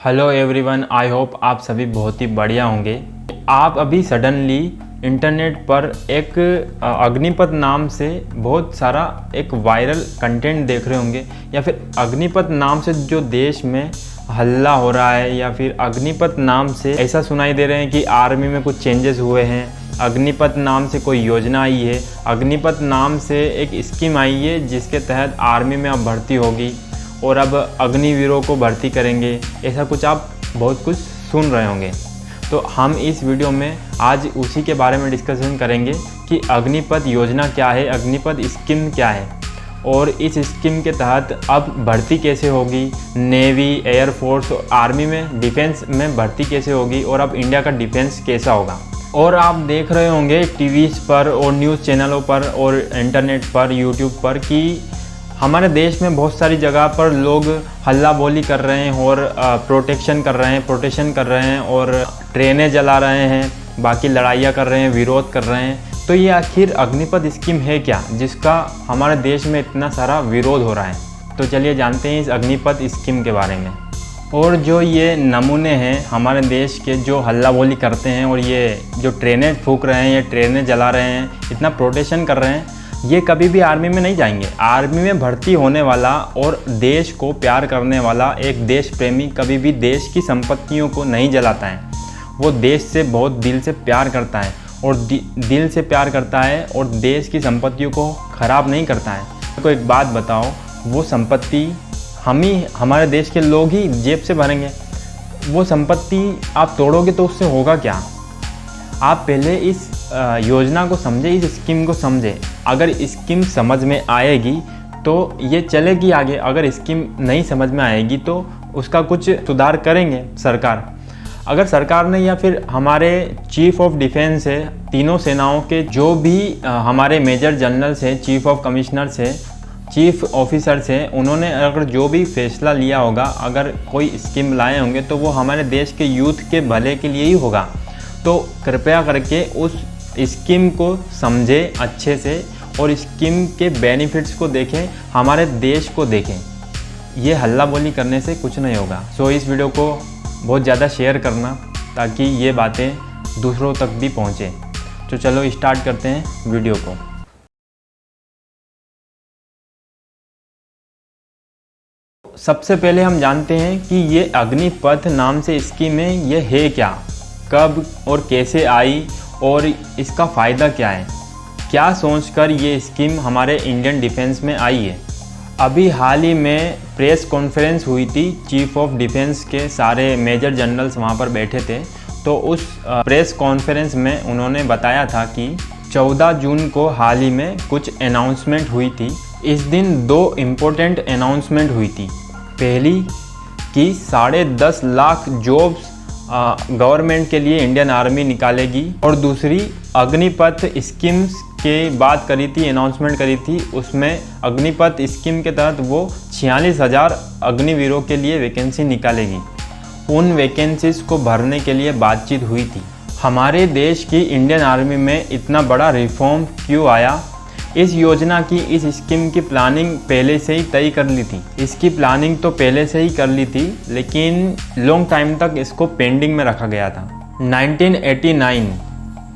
Hello everyone, I hope आप सभी बहुत ही बढ़िया होंगे। आप अभी सडनली इंटरनेट पर एक अग्निपथ नाम से बहुत सारा एक वायरल कंटेंट देख रहे होंगे, या फिर अग्निपथ नाम से जो देश में हल्ला हो रहा है, या फिर अग्निपथ नाम से ऐसा सुनाई दे रहे हैं कि आर्मी में कुछ चेंजेस हुए हैं, अग्निपथ नाम से कोई योजना आई है, अग्निपथ नाम से एक स्कीम आई है जिसके तहत आर्मी में अब भर्ती होगी और अब अग्निवीरों को भर्ती करेंगे। ऐसा कुछ आप बहुत कुछ सुन रहे होंगे। तो हम इस वीडियो में आज उसी के बारे में डिस्कशन करेंगे कि अग्निपथ योजना क्या है, अग्निपथ स्कीम क्या है, और इस स्कीम के तहत अब भर्ती कैसे होगी, नेवी, एयरफोर्स, आर्मी में, डिफेंस में भर्ती कैसे होगी, और अब इंडिया का डिफेंस कैसा होगा। और आप देख रहे होंगे टीवीज़ पर और न्यूज़ चैनलों पर और इंटरनेट पर, यूट्यूब पर कि हमारे देश में बहुत सारी जगह पर लोग हल्ला बोली कर रहे हैं और प्रोटेक्शन कर रहे हैं और ट्रेनें जला रहे हैं, बाकी लड़ाइयाँ कर रहे हैं, विरोध कर रहे हैं। तो ये आखिर अग्निपथ स्कीम है क्या, जिसका हमारे देश में इतना सारा विरोध हो रहा है। तो चलिए जानते हैं इस अग्निपथ स्कीम के बारे में। और जो ये नमूने हैं हमारे देश के जो हल्ला बोली करते हैं और ये जो ट्रेनें फूंक रहे हैं, ये ट्रेनें जला रहे हैं, इतना प्रोटेक्शन कर रहे हैं, ये कभी भी आर्मी में नहीं जाएंगे। आर्मी में भर्ती होने वाला और देश को प्यार करने वाला एक देश प्रेमी कभी भी देश की संपत्तियों को नहीं जलाता है। वो देश से बहुत दिल से प्यार करता है और दिल से प्यार करता है और देश की संपत्तियों को ख़राब नहीं करता है। आपको एक बात बताओ, वो संपत्ति हमारे देश के लोग ही जेब से भरेंगे। वो संपत्ति आप तोड़ोगे तो उससे होगा क्या। आप पहले इस योजना को समझे, इस स्कीम को समझे। अगर स्कीम समझ में आएगी तो ये चलेगी आगे, अगर स्कीम नहीं समझ में आएगी तो उसका कुछ सुधार करेंगे सरकार। अगर सरकार ने या फिर हमारे चीफ ऑफ डिफेंस है, तीनों सेनाओं के जो भी हमारे मेजर जनरल्स हैं, चीफ ऑफ कमिश्नर्स हैं, चीफ ऑफिसर्स हैं, उन्होंने अगर जो भी फैसला लिया होगा, अगर कोई स्कीम लाए होंगे तो वो हमारे देश के यूथ के भले के लिए ही होगा। तो कृपया करके उस स्कीम को समझें अच्छे से और स्कीम के बेनिफिट्स को देखें, हमारे देश को देखें। ये हल्ला बोली करने से कुछ नहीं होगा। सो इस वीडियो को बहुत ज़्यादा शेयर करना ताकि ये बातें दूसरों तक भी पहुँचें। तो चलो स्टार्ट करते हैं वीडियो को। सबसे पहले हम जानते हैं कि ये अग्निपथ नाम से स्कीम है, ये है क्या, कब और कैसे आई और इसका फ़ायदा क्या है, क्या सोचकर ये स्कीम हमारे इंडियन डिफेंस में आई है। अभी हाल ही में प्रेस कॉन्फ्रेंस हुई थी, चीफ ऑफ डिफेंस के सारे मेजर जनरल्स वहाँ पर बैठे थे। तो उस प्रेस कॉन्फ्रेंस में उन्होंने बताया था कि 14 जून को हाल ही में कुछ अनाउंसमेंट हुई थी। इस दिन 2 इम्पोर्टेंट अनाउंसमेंट हुई थी। पहली कि 10.5 लाख जॉब्स गवर्नमेंट के लिए इंडियन आर्मी निकालेगी, और दूसरी अग्निपथ स्कीम्स के बात करी थी, अनाउंसमेंट करी थी। उसमें अग्निपथ स्कीम के तहत वो 46,000 अग्निवीरों के लिए वैकेंसी निकालेगी। उन वैकेंसीज को भरने के लिए बातचीत हुई थी। हमारे देश की इंडियन आर्मी में इतना बड़ा रिफॉर्म क्यों आया, इस योजना की, इस स्कीम की प्लानिंग पहले से ही तय कर ली थी। इसकी प्लानिंग तो पहले से ही कर ली थी, लेकिन लॉन्ग टाइम तक इसको पेंडिंग में रखा गया था। 1989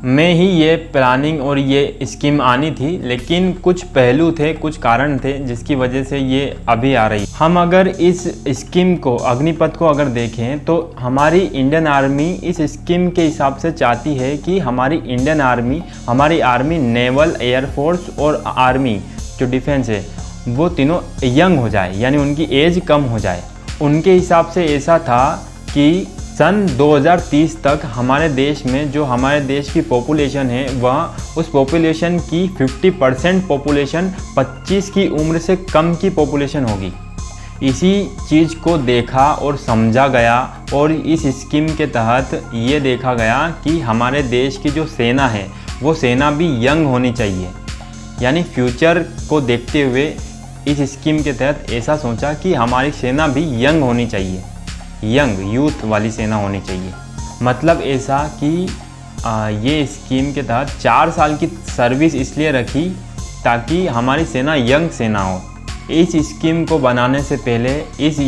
में ही ये प्लानिंग और ये स्कीम आनी थी, लेकिन कुछ पहलू थे, कुछ कारण थे जिसकी वजह से ये अभी आ रही। हम अगर इस स्कीम को, अग्निपथ को अगर देखें तो हमारी इंडियन आर्मी इस स्कीम के हिसाब से चाहती है कि हमारी इंडियन आर्मी, हमारी आर्मी, नेवल, एयरफोर्स और आर्मी जो डिफेंस है वो तीनों यंग हो जाए, यानी उनकी एज कम हो जाए। उनके हिसाब से ऐसा था कि सन 2030 तक हमारे देश में जो हमारे देश की पॉपुलेशन है, वह उस पॉपुलेशन की 50% पॉपुलेशन 25 की उम्र से कम की पॉपुलेशन होगी। इसी चीज़ को देखा और समझा गया, और इस स्कीम के तहत ये देखा गया कि हमारे देश की जो सेना है वो सेना भी यंग होनी चाहिए। यानी फ्यूचर को देखते हुए इस स्कीम के तहत ऐसा सोचा कि हमारी सेना भी यंग होनी चाहिए, यंग यूथ वाली सेना होनी चाहिए। मतलब ऐसा कि ये स्कीम के तहत 4 साल की सर्विस इसलिए रखी ताकि हमारी सेना यंग सेना हो। इस स्कीम को बनाने से पहले, इस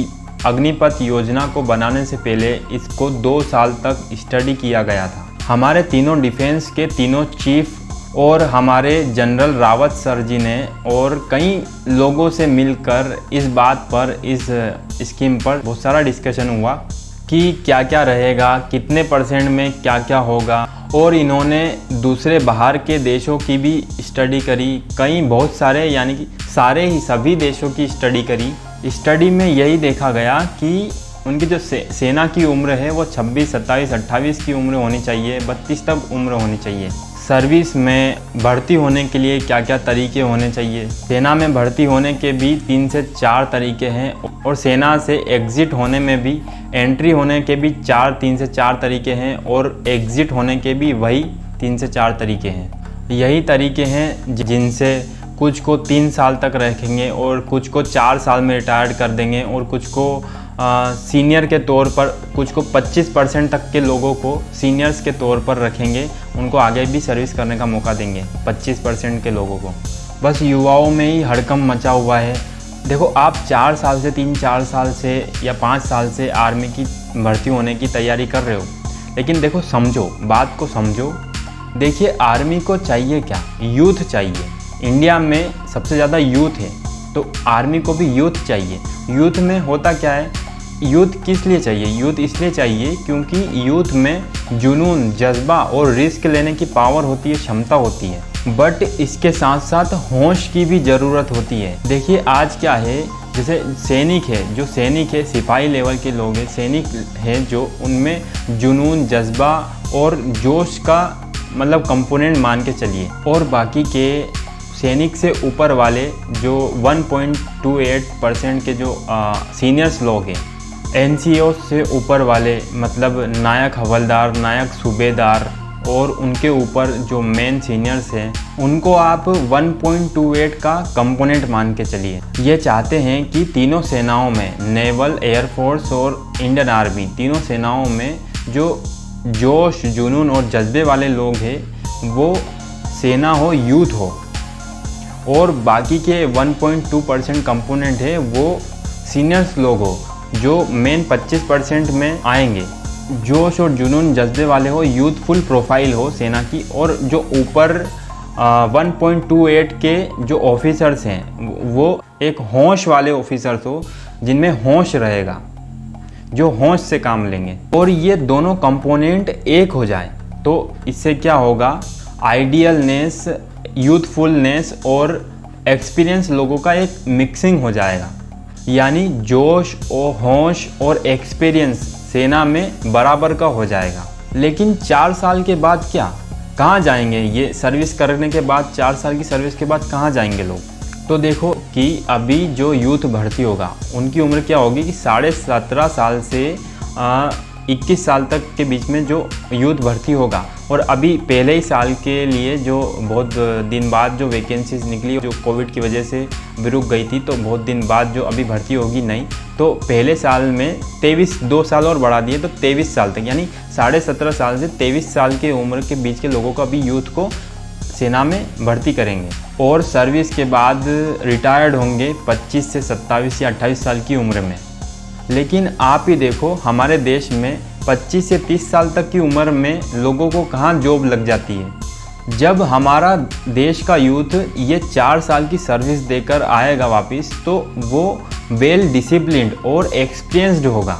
अग्निपथ योजना को बनाने से पहले इसको 2 साल तक स्टडी किया गया था। हमारे तीनों डिफेंस के तीनों चीफ और हमारे जनरल रावत सर जी ने और कई लोगों से मिलकर इस बात पर, इस स्कीम पर बहुत सारा डिस्कशन हुआ कि क्या क्या रहेगा, कितने % में क्या क्या होगा। और इन्होंने दूसरे बाहर के देशों की भी स्टडी करी, बहुत सारे, यानी कि सारे ही सभी देशों की स्टडी करी। स्टडी में यही देखा गया कि उनकी जो सेना की उम्र है वो 26, 27, 28 की उम्र होनी चाहिए, 32 तक उम्र होनी चाहिए। सर्विस में भर्ती होने के लिए क्या क्या तरीके होने चाहिए। सेना में भर्ती होने के भी 3 से 4 तरीके हैं और सेना से एग्ज़िट होने में भी, एंट्री होने के भी 3 से 4 तरीके हैं और एग्ज़िट होने के भी वही 3 से 4 तरीके हैं। यही तरीके हैं जिनसे कुछ को 3 साल तक रखेंगे और कुछ को 4 साल में रिटायर्ड कर देंगे और कुछ को सीनियर के तौर पर, कुछ को 25% तक के लोगों को सीनियर्स के तौर पर रखेंगे, उनको आगे भी सर्विस करने का मौका देंगे 25% के लोगों को। बस युवाओं में ही हड़कंप मचा हुआ है। देखो, आप 4 साल से 3-4 साल से या 5 साल से आर्मी की भर्ती होने की तैयारी कर रहे हो, लेकिन देखो, समझो, बात को समझो। देखिए, आर्मी को चाहिए क्या? यूथ चाहिए। इंडिया में सबसे ज़्यादा यूथ है, तो आर्मी को भी यूथ चाहिए। यूथ में होता क्या है? यूथ किस लिए चाहिए? यूथ इसलिए चाहिए क्योंकि यूथ में जुनून, जज्बा और रिस्क लेने की पावर होती है, क्षमता होती है। बट इसके साथ साथ होश की भी ज़रूरत होती है। देखिए, आज क्या है, जैसे सैनिक है, जो सैनिक है, सिपाही लेवल के लोग हैं, सैनिक हैं जो, उनमें जुनून, जज्बा और जोश का मतलब कंपोनेंट मान के चलिए। और बाकी के सैनिक से ऊपर वाले जो 1.28% के जो सीनियर्स लोग हैं, NCO से ऊपर वाले, मतलब नायक हवलदार, नायक सूबेदार और उनके ऊपर जो मेन सीनियर्स हैं, उनको आप 1.28 का कंपोनेंट मान के चलिए। ये चाहते हैं कि तीनों सेनाओं में, नेवल, एयरफोर्स और इंडियन आर्मी, तीनों सेनाओं में जो जोश, जुनून और जज्बे वाले लोग हैं, वो सेना हो, यूथ हो। और बाकी के 1.2% कंपोनेंट है वो सीनियर्स लोग हो, जो मेन 25% में आएंगे। जोश और जुनून, जज्बे वाले हो, यूथफुल प्रोफाइल हो सेना की। और जो ऊपर 1.28 के जो ऑफिसर्स हैं, वो एक होश वाले ऑफिसर्स हो, जिनमें होश रहेगा, जो होश से काम लेंगे। और ये दोनों कंपोनेंट एक हो जाए तो इससे क्या होगा? आइडियलनेस, यूथफुलनेस और एक्सपीरियंस लोगों का एक मिक्सिंग हो जाएगा। यानी जोश और होश और एक्सपीरियंस सेना में बराबर का हो जाएगा। लेकिन 4 साल के बाद क्या, कहाँ जाएंगे? ये सर्विस करने के बाद, 4 साल की सर्विस के बाद कहाँ जाएंगे लोग? तो देखो कि अभी जो यूथ भर्ती होगा, उनकी उम्र क्या होगी कि 17.5 साल से 21 साल तक के बीच में जो यूथ भर्ती होगा। और अभी पहले ही साल के लिए जो बहुत दिन बाद जो वैकेंसीज निकली, जो कोविड की वजह से भी रुक गई थी, तो बहुत दिन बाद जो अभी भर्ती होगी नहीं, तो पहले साल में 2 साल और बढ़ा दिए, तो 23 साल तक, यानी 17.5 साल से 23 साल की उम्र के बीच के लोगों को अभी यूथ को सेना में भर्ती करेंगे। और सर्विस के बाद रिटायर्ड होंगे 25 से 27 या 28 साल की उम्र में। लेकिन आप ही देखो, हमारे देश में 25 से 30 साल तक की उम्र में लोगों को कहाँ जॉब लग जाती है। जब हमारा देश का यूथ ये 4 साल की सर्विस देकर आएगा वापस, तो वो वेल डिसिप्लिन्ड और एक्सपीरियंस्ड होगा।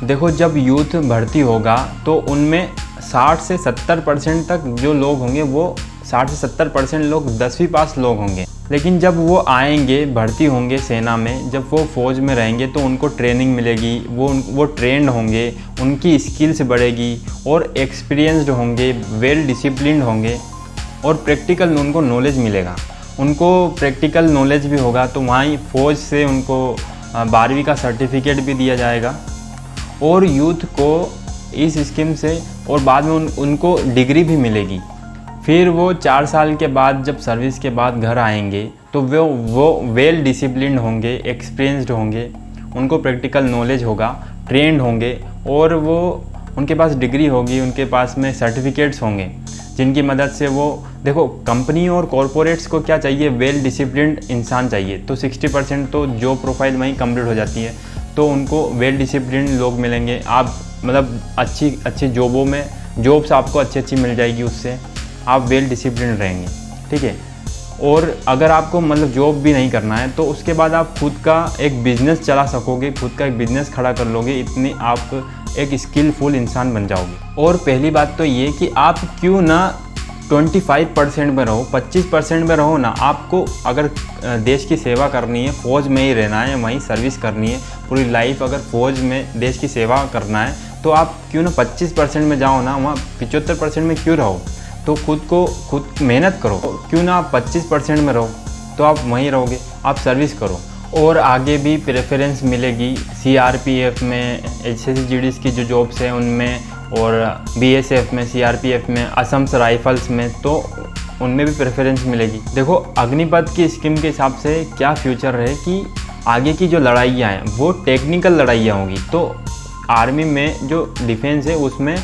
देखो, जब यूथ भर्ती होगा तो उनमें 60 से 70% तक जो लोग होंगे, वो 60 से 70% लोग 10वीं पास लोग होंगे। लेकिन जब वो आएंगे, भर्ती होंगे सेना में, जब वो फौज में रहेंगे तो उनको ट्रेनिंग मिलेगी, वो ट्रेंड होंगे, उनकी स्किल्स बढ़ेगी और एक्सपीरियंस्ड होंगे, वेल डिसिप्लिन्ड होंगे और प्रैक्टिकल उनको नॉलेज मिलेगा। उनको प्रैक्टिकल नॉलेज भी होगा, तो वहीं फ़ौज से उनको 12वीं का सर्टिफिकेट भी दिया जाएगा। और यूथ को इस स्कीम से और बाद में उनको डिग्री भी मिलेगी। फिर वो 4 साल के बाद जब सर्विस के बाद घर आएंगे तो वो वेल डिसिप्लिन्ड होंगे, एक्सपीरियंस्ड होंगे, उनको प्रैक्टिकल नॉलेज होगा, ट्रेंड होंगे और वो उनके पास डिग्री होगी, उनके पास में सर्टिफिकेट्स होंगे, जिनकी मदद से वो, देखो, कंपनी और कॉरपोरेट्स को क्या चाहिए? वेल डिसिप्लिन्ड इंसान चाहिए। तो 60% तो जॉब प्रोफाइल वहीं कंप्लीट हो जाती है। तो उनको वेल डिसिप्लिन लोग मिलेंगे। आप मतलब अच्छी जॉबों में जॉब्स आपको अच्छी मिल जाएगी, उससे आप वेल डिसिप्लिन रहेंगे, ठीक है। और अगर आपको मतलब जॉब भी नहीं करना है तो उसके बाद आप खुद का एक बिज़नेस चला सकोगे, खुद का एक बिज़नेस खड़ा कर लोगे, इतनी आप एक स्किलफुल इंसान बन जाओगे। और पहली बात तो ये कि आप क्यों ना 25% में रहो, 25% में रहो ना। आपको अगर देश की सेवा करनी है, फ़ौज में ही रहना है, वहीं सर्विस करनी है पूरी लाइफ, अगर फ़ौज में देश की सेवा करना है तो आप क्यों ना 25% में जाओ ना, वहाँ 75% में क्यों रहो। तो खुद मेहनत करो, क्यों ना आप 25% में रहो, तो आप वहीं रहोगे, आप सर्विस करो। और आगे भी प्रेफरेंस मिलेगी सीआरपीएफ में, एसएसजी की जो जॉब्स हैं उनमें, और बीएसएफ में, सीआरपीएफ में, असम राइफल्स में, तो उनमें भी प्रेफरेंस मिलेगी। देखो अग्निपथ की स्कीम के हिसाब से क्या फ्यूचर है कि आगे की जो लड़ाइयाँ हैं वो टेक्निकल लड़ाइयाँ होंगी। तो आर्मी में जो डिफेंस है उसमें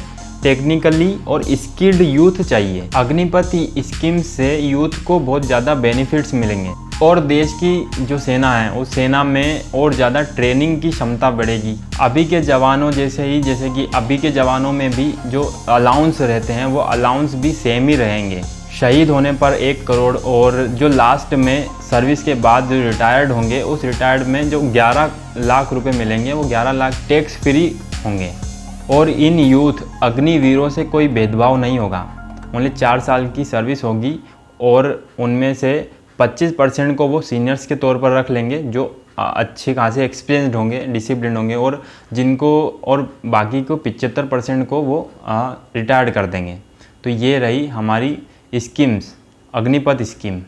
टेक्निकली और स्किल्ड यूथ चाहिए। अग्निपथ स्कीम से यूथ को बहुत ज़्यादा बेनिफिट्स मिलेंगे और देश की जो सेना है उस सेना में और ज़्यादा ट्रेनिंग की क्षमता बढ़ेगी। अभी के जवानों जैसे कि अभी के जवानों में भी जो अलाउंस रहते हैं वो अलाउंस भी सेम ही रहेंगे। शहीद होने पर 1 करोड़, और जो लास्ट में सर्विस के बाद जो रिटायर्ड होंगे उस रिटायर्ड में जो 11 लाख रुपए मिलेंगे वो 11 लाख टैक्स फ्री होंगे। और इन यूथ अग्निवीरों से कोई भेदभाव नहीं होगा, ओनली 4 साल की सर्विस होगी और उनमें से 25% को वो सीनियर्स के तौर पर रख लेंगे जो अच्छे खासे एक्सपीरियंसड होंगे, डिसिप्लिन होंगे, और बाकी को 75% को वो रिटायर्ड कर देंगे। तो ये रही हमारी स्कीम्स, अग्निपथ स्कीम।